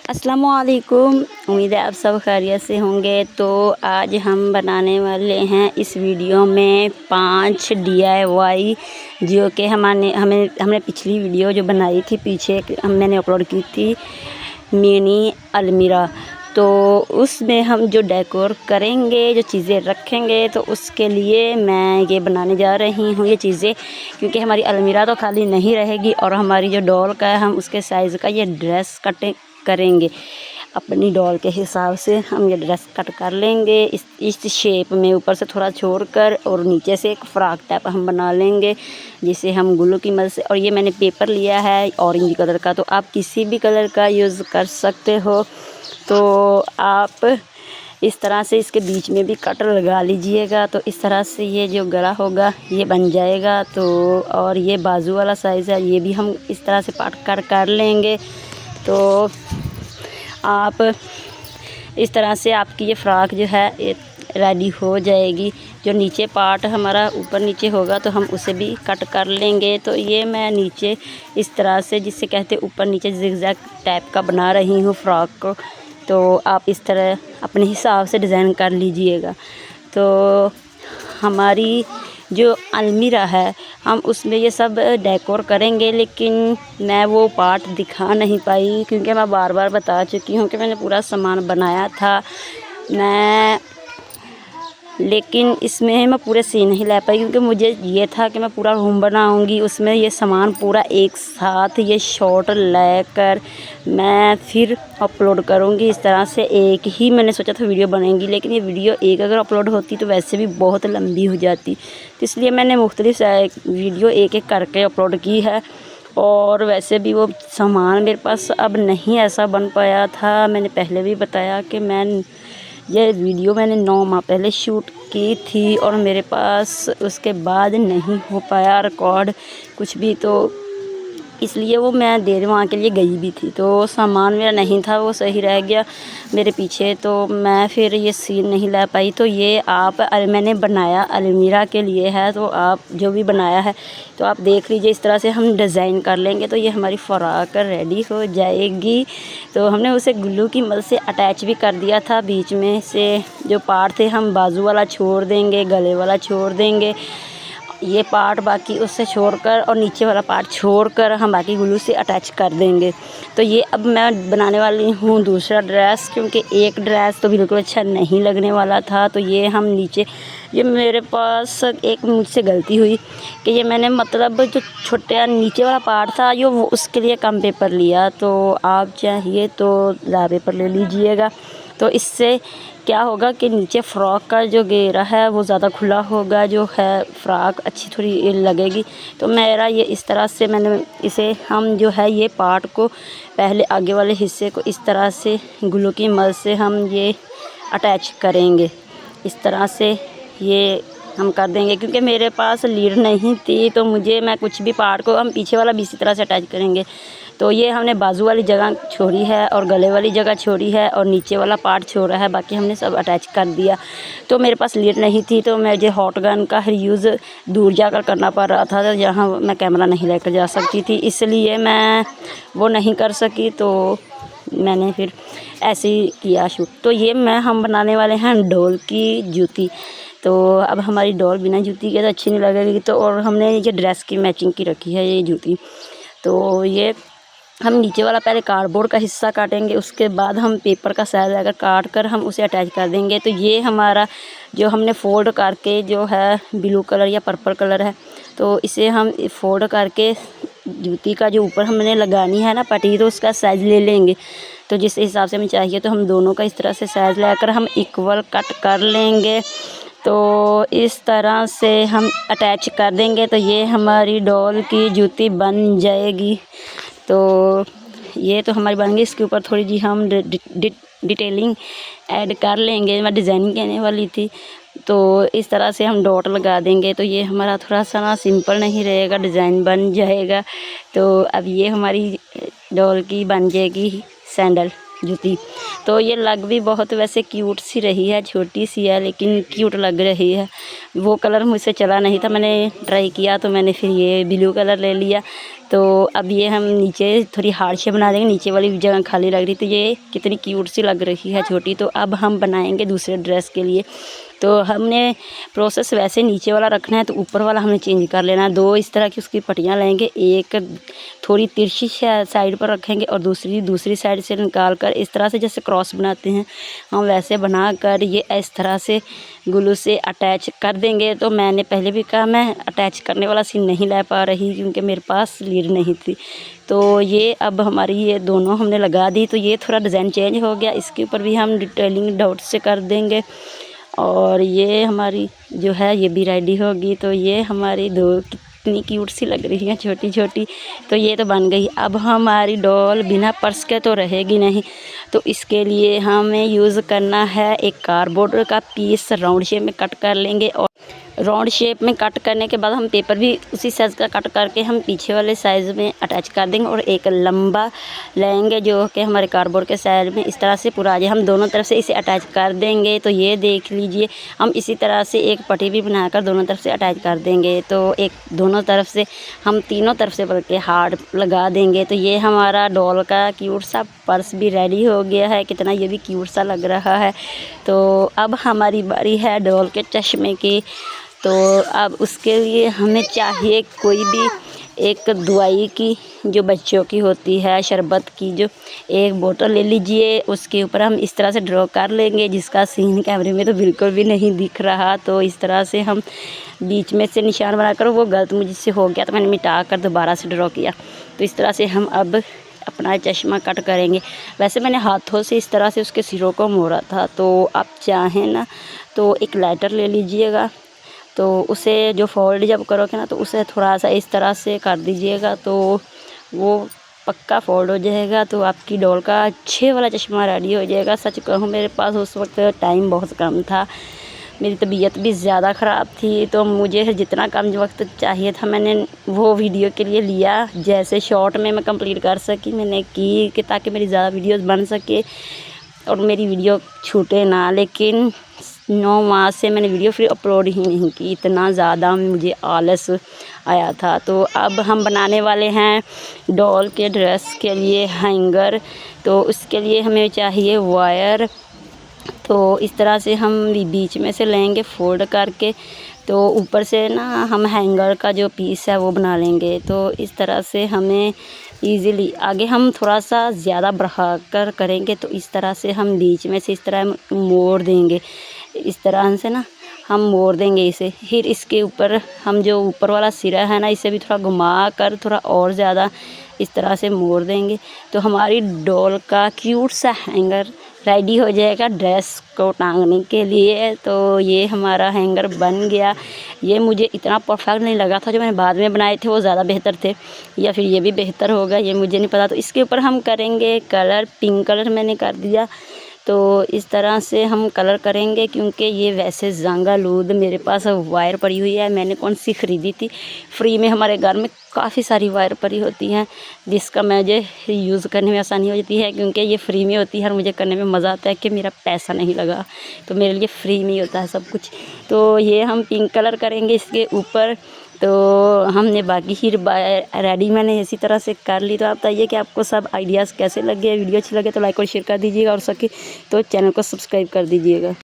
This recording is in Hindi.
अस्सलामुअलैकुम। उम्मीद है आप सब खैरियत से होंगे। तो आज हम बनाने वाले हैं इस वीडियो में 5 DIY जो कि हमने पिछली वीडियो जो बनाई थी पीछे मैंने अपलोड की थी मिनी अलमीरा। तो उसमें हम जो डेकोर करेंगे, जो चीज़ें रखेंगे, तो उसके लिए मैं ये बनाने जा रही हूँ ये चीज़ें, क्योंकि हमारी अलमीरा तो खाली नहीं रहेगी और हमारी जो डॉल का है हम उसके साइज़ का ये ड्रेस कट करेंगे। अपनी डॉल के हिसाब से हम ये ड्रेस कट कर लेंगे इस शेप में, ऊपर से थोड़ा छोड़कर और नीचे से एक फ़्रॉक टाइप हम बना लेंगे, जिसे हम ग्लू की मदद से। और ये मैंने पेपर लिया है ऑरेंज कलर का, तो आप किसी भी कलर का यूज़ कर सकते हो। तो आप इस तरह से इसके बीच में भी कट लगा लीजिएगा, तो इस तरह से ये जो गला होगा ये बन जाएगा। तो और ये बाजू वाला साइज़ है, ये भी हम इस तरह से पार्ट कट कर लेंगे। तो आप इस तरह से आपकी ये फ़्रॉक जो है ये रेडी हो जाएगी। जो नीचे पार्ट हमारा ऊपर नीचे होगा तो हम उसे भी कट कर लेंगे। तो ये मैं नीचे इस तरह से, जिसे कहते ऊपर नीचे ज़िगज़ैग टाइप का बना रही हूँ फ़्रॉक को। तो आप इस तरह अपने हिसाब से डिज़ाइन कर लीजिएगा। तो हमारी जो अलमीरा है हम उसमें ये सब डेकोर करेंगे, लेकिन मैं वो पार्ट दिखा नहीं पाई क्योंकि मैं बार बार बता चुकी हूँ कि मैंने पूरा सामान बनाया था लेकिन इसमें मैं पूरे सीन नहीं ले पाई, क्योंकि मुझे ये था कि मैं पूरा रूम बनाऊंगी, उसमें ये सामान पूरा एक साथ ये शॉट लेकर मैं फिर अपलोड करूंगी। इस तरह से एक ही मैंने सोचा था वीडियो बनेगी, लेकिन ये वीडियो एक अगर अपलोड होती तो वैसे भी बहुत लंबी हो जाती, तो इसलिए मैंने मुख्तलिफ वीडियो एक एक करके अपलोड की है। और वैसे भी वो सामान मेरे पास अब नहीं ऐसा बन पाया था। मैंने पहले भी बताया कि ये वीडियो मैंने 9 माह पहले शूट की थी और मेरे पास उसके बाद नहीं हो पाया रिकॉर्ड कुछ भी, तो इसलिए वो मैं देर वहाँ के लिए गई भी थी, तो सामान मेरा नहीं था, वो सही रह गया मेरे पीछे, तो मैं फिर ये सीन नहीं ला पाई। तो ये मैंने बनाया अलमीरा के लिए है, तो आप जो भी बनाया है तो आप देख लीजिए। इस तरह से हम डिज़ाइन कर लेंगे तो ये हमारी फ़्रॉक रेडी हो जाएगी। तो हमने उसे ग्लू की मदद से अटैच भी कर दिया था। बीच में से जो पार्ट थे हम बाजू वाला छोड़ देंगे, गले वाला छोड़ देंगे, ये पार्ट बाकी उससे छोड़कर और नीचे वाला पार्ट छोड़कर हम बाकी ग्लू से अटैच कर देंगे। तो ये अब मैं बनाने वाली हूँ दूसरा ड्रेस, क्योंकि एक ड्रेस तो बिल्कुल अच्छा नहीं लगने वाला था। तो ये हम नीचे, ये मेरे पास एक मुझसे गलती हुई कि ये मैंने मतलब जो छोटे नीचे वाला पार्ट था जो वो उसके लिए कम पेपर लिया। तो आप चाहिए तो ज़्यादा पेपर ले लीजिएगा, तो इससे क्या होगा कि नीचे फ़्रॉक का जो घेरा है वो ज़्यादा खुला होगा, जो है फ़्रॉक अच्छी थोड़ी लगेगी। तो मेरा ये इस तरह से मैंने इसे हम जो है ये पार्ट को पहले आगे वाले हिस्से को इस तरह से ग्लू की मदद से हम ये अटैच करेंगे। इस तरह से ये हम कर देंगे, क्योंकि मेरे पास लीड नहीं थी तो मैं कुछ भी पार्ट को हम पीछे वाला भी इसी तरह से अटैच करेंगे। तो ये हमने बाजू वाली जगह छोड़ी है और गले वाली जगह छोड़ी है और नीचे वाला पार्ट छोड़ा है, बाकी हमने सब अटैच कर दिया। तो मेरे पास लीड नहीं थी तो मुझे हॉट गन का यूज़ दूर जाकर करना पड़ रहा था, जहाँ मैं कैमरा नहीं लेकर जा सकती थी, इसलिए मैं वो नहीं कर सकी। तो मैंने फिर ऐसे ही किया शूट। तो ये हम बनाने वाले हैं डॉल की जूती। तो अब हमारी डॉल बिना जूती के तो अच्छी नहीं लगेगी, तो और हमने ये ड्रेस की मैचिंग की रखी है ये जूती। तो ये हम नीचे वाला पहले कार्डबोर्ड का हिस्सा काटेंगे, उसके बाद हम पेपर का साइज अगर काट कर हम उसे अटैच कर देंगे। तो ये हमारा जो हमने फ़ोल्ड करके जो है ब्लू कलर या पर्पल कलर है, तो इसे हम फ़ोल्ड करके जूती का जो ऊपर हमने लगानी है ना पट्टी, तो उसका साइज़ ले लेंगे। तो जिस हिसाब से हमें चाहिए तो हम दोनों का इस तरह से साइज़ लेकर हम इक्वल कट कर लेंगे। तो इस तरह से हम अटैच कर देंगे तो ये हमारी डॉल की जूती बन जाएगी। तो ये तो हमारी बन गई। इसके ऊपर थोड़ी जी हम डिटेलिंग ऐड कर लेंगे, मैं डिज़ाइनिंग कहने वाली थी। तो इस तरह से हम डॉट लगा देंगे तो ये हमारा थोड़ा सा ना सिंपल नहीं रहेगा, डिज़ाइन बन जाएगा। तो अब ये हमारी डॉल की बन जाएगी सैंडल। जूती। तो ये लग भी बहुत वैसे क्यूट सी रही है, छोटी सी है लेकिन क्यूट लग रही है। वो कलर मुझसे चला नहीं था, मैंने ट्राई किया तो मैंने फिर ये ब्लू कलर ले लिया। तो अब ये हम नीचे थोड़ी हार्ड शेप बना देंगे, नीचे वाली जगह खाली लग रही तो ये कितनी क्यूट सी लग रही है छोटी। तो अब हम बनाएंगे दूसरे ड्रेस के लिए। तो हमने प्रोसेस वैसे नीचे वाला रखना है तो ऊपर वाला हमें चेंज कर लेना है। 2 इस तरह की उसकी पट्टियाँ लेंगे, एक थोड़ी तिरछी साइड पर रखेंगे और दूसरी साइड से निकाल कर इस तरह से जैसे क्रॉस बनाते हैं हम वैसे बनाकर ये इस तरह से ग्लू से अटैच कर देंगे। तो मैंने पहले भी कहा मैं अटैच करने वाला सीन नहीं ला पा रही क्योंकि मेरे पास लीड नहीं थी। तो ये अब हमारी ये दोनों हमने लगा दी। तो ये थोड़ा डिज़ाइन चेंज हो गया, इसके ऊपर भी हम डिटेलिंग डॉट से कर देंगे। और ये हमारी जो है ये भी रेडी होगी। तो ये हमारी दो कितनी क्यूट सी लग रही है छोटी छोटी। तो ये तो बन गई। अब हमारी डॉल बिना पर्स के तो रहेगी नहीं, तो इसके लिए हमें यूज़ करना है एक कार्डबोर्ड का पीस राउंड शेप में कट कर लेंगे। और राउंड शेप में कट करने के बाद हम पेपर भी उसी साइज़ का कट करके हम पीछे वाले साइज़ में अटैच कर देंगे। और एक लंबा लेंगे जो कि हमारे कार्डबोर्ड के साइड में इस तरह से पूरा आ जाए, हम दोनों तरफ से इसे अटैच कर देंगे। तो ये देख लीजिए, हम इसी तरह से एक पट्टी भी बनाकर दोनों तरफ से अटैच कर देंगे। तो एक दोनों तरफ से हम तीनों तरफ से बल्कि हार्ड लगा देंगे। तो ये हमारा डॉल का क्यूट सा पर्स भी रेडी हो गया है। कितना ये भी क्यूट सा लग रहा है। तो अब हमारी बारी है डॉल के चश्मे की। तो अब उसके लिए हमें चाहिए कोई भी एक दवाई की जो बच्चों की होती है, शरबत की, जो एक बोतल ले लीजिए। उसके ऊपर हम इस तरह से ड्रॉ कर लेंगे, जिसका सीन कैमरे में तो बिल्कुल भी नहीं दिख रहा। तो इस तरह से हम बीच में से निशान बनाकर, वो गलत मुझसे हो गया तो मैंने मिटा कर दोबारा से ड्रॉ किया। तो इस तरह से हम अब अपना चश्मा कट करेंगे। वैसे मैंने हाथों से इस तरह से उसके सिरों को मोड़ा था। तो आप चाहें ना तो एक लाइटर ले लीजिएगा, तो उसे जो फोल्ड जब करोगे ना तो उसे थोड़ा सा इस तरह से कर दीजिएगा, तो वो पक्का फोल्ड हो जाएगा। तो आपकी डॉल का अच्छे वाला चश्मा रेडी हो जाएगा। सच कहूँ मेरे पास उस वक्त टाइम बहुत कम था, मेरी तबीयत भी ज़्यादा ख़राब थी। तो मुझे जितना कम वक्त चाहिए था मैंने वो वीडियो के लिए लिया, जैसे शॉर्ट में मैं कंप्लीट कर सकी मैंने की कि ताकि मेरी ज़्यादा वीडियोस बन सके और मेरी वीडियो छूटे ना। लेकिन 9 माह से मैंने वीडियो फिर अपलोड ही नहीं की, इतना ज़्यादा मुझे आलस आया था। तो अब हम बनाने वाले हैं डॉल के ड्रेस के लिए हैंगर। तो उसके लिए हमें चाहिए वायर। तो इस तरह से हम बीच में से लेंगे फोल्ड करके, तो ऊपर से ना हम हैंगर का जो पीस है वो बना लेंगे। तो इस तरह से हमें ईज़िली आगे हम थोड़ा सा ज़्यादा बढ़ा कर करेंगे। तो इस तरह से हम बीच में से इस तरह मोड़ देंगे, इस तरह से ना हम मोड़ देंगे इसे। फिर इसके ऊपर हम जो ऊपर वाला सिरा है ना, इसे भी थोड़ा घुमा कर थोड़ा और ज़्यादा इस तरह से मोड़ देंगे। तो हमारी डॉल का क्यूट सा हैंगर रेडी हो जाएगा ड्रेस को टांगने के लिए। तो ये हमारा हैंगर बन गया। ये मुझे इतना परफेक्ट नहीं लगा था, जो मैंने बाद में बनाए थे वो ज़्यादा बेहतर थे, या फिर ये भी बेहतर होगा ये मुझे नहीं पता। तो इसके ऊपर हम करेंगे कलर, पिंक कलर मैंने कर दिया। तो इस तरह से हम कलर करेंगे, क्योंकि ये वैसे ज़ंगालूद मेरे पास वायर पड़ी हुई है, मैंने कौन सी ख़रीदी थी फ्री में। हमारे घर में काफ़ी सारी वायर पड़ी होती हैं जिसका मुझे यूज़ करने में आसानी हो जाती है, क्योंकि ये फ्री में होती है और मुझे करने में मज़ा आता है कि मेरा पैसा नहीं लगा, तो मेरे लिए फ्री में ही होता है सब कुछ। तो ये हम पिंक कलर करेंगे इसके ऊपर। तो हमने बाकी ही रेडी मैंने इसी तरह से कर ली। तो आप बताइए कि आपको सब आइडियाज़ कैसे लगे, वीडियो अच्छी लगे तो लाइक और शेयर कर दीजिएगा, और सके तो चैनल को सब्सक्राइब कर दीजिएगा।